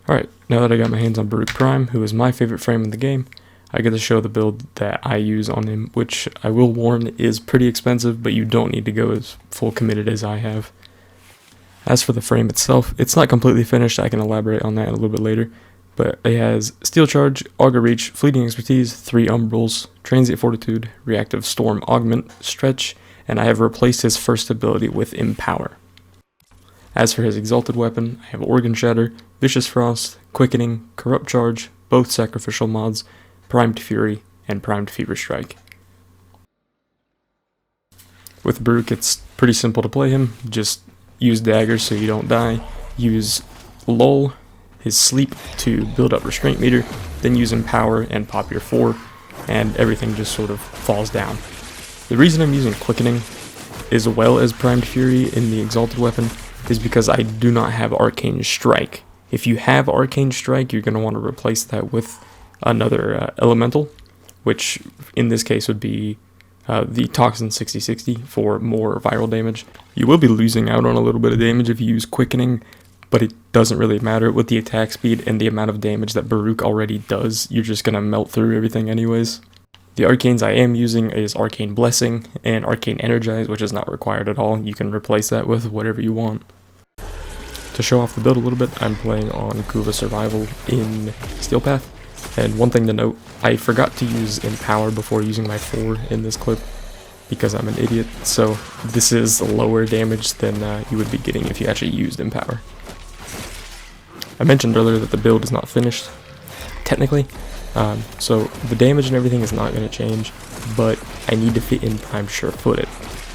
Alright, now that I got my hands on Baruuk Prime, who is my favorite frame in the game, I get to show the build that I use on him, which I will warn is pretty expensive, but you don't need to go as full committed as I have. As for the frame itself, it's not completely finished. I can elaborate on that a little bit later, but it has Steel Charge, Augur Reach, Fleeting Expertise, 3 Umbrals, Transient Fortitude, Reactive Storm Augment, Stretch, and I have replaced his first ability with Empower. As for his exalted weapon, I have Organ Shatter, Vicious Frost, Quickening, Corrupt Charge, both sacrificial mods, Primed Fury, and Primed Fever Strike. With Baruuk, it's pretty simple to play him. Just use daggers so you don't die, use Lull, his Sleep to build up Restraint Meter, then use Empower and pop your 4, and everything just sort of falls down. The reason I'm using Quickening as well as Primed Fury in the exalted weapon is because I do not have Arcane Strike. If you have Arcane Strike, you're going to want to replace that with another elemental, which in this case would be the Toxin 6060 for more viral damage. You will be losing out on a little bit of damage if you use Quickening, but it doesn't really matter. With the attack speed and the amount of damage that Baruuk already does, you're just going to melt through everything anyways. The arcanes I am using is Arcane Blessing and Arcane Energize, which is not required at all. You can replace that with whatever you want. To show off the build a little bit, I'm playing on Kuva Survival in Steel Path. And one thing to note, I forgot to use Empower before using my 4 in this clip because I'm an idiot. So this is lower damage than you would be getting if you actually used Empower. I mentioned earlier that the build is not finished, technically. So the damage and everything is not going to change, but I need to fit in Prime Sure-Footed.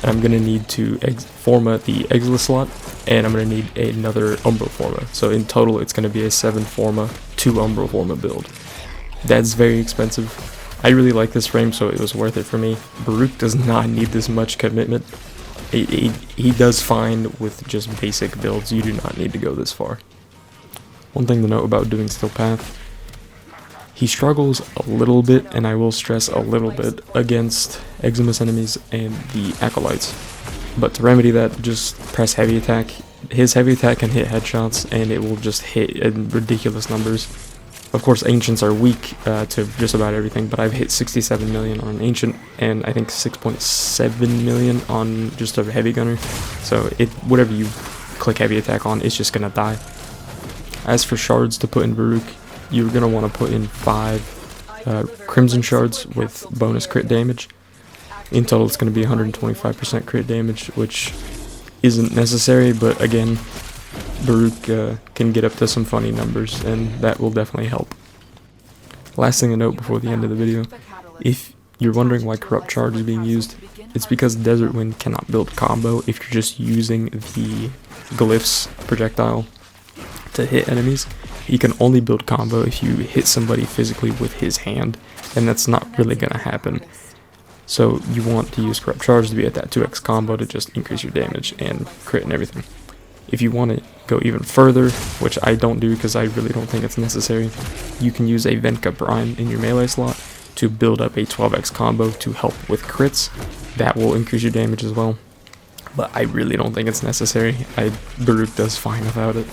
And I'm going to need to Forma the Exila slot, and I'm going to need another Umbral Forma. So in total, it's going to be a 7 Forma, 2 Umbral Forma build. That's very expensive. I really like this frame, so it was worth it for me. Baruuk does not need this much commitment. He does fine with just basic builds. You do not need to go this far. One thing to note about doing Steel Path, he struggles a little bit, and I will stress a little bit, against Eximus enemies and the Acolytes. But to remedy that, just press Heavy Attack. His Heavy Attack can hit headshots, and it will just hit in ridiculous numbers. Of course, Ancients are weak to just about everything, but I've hit 67 million on an Ancient, and I think 6.7 million on just a Heavy Gunner. So whatever you click Heavy Attack on, it's just gonna die. As for shards to put in Baruuk, you're going to want to put in 5 Crimson Shards with bonus crit damage. In total, it's going to be 125% crit damage, which isn't necessary, but again, Baruuk can get up to some funny numbers, and that will definitely help. Last thing to note before the end of the video, if you're wondering why Corrupt Charge is being used, it's because Desert Wind cannot build combo if you're just using the Glyph's projectile to hit enemies. He can only build combo if you hit somebody physically with his hand, and that's not really going to happen. So you want to use Corrupt Charge to be at that 2x combo to just increase your damage and crit and everything. If you want to go even further, which I don't do because I really don't think it's necessary, you can use a Venka Prime in your melee slot to build up a 12x combo to help with crits. That will increase your damage as well, but I really don't think it's necessary. Baruuk does fine without it.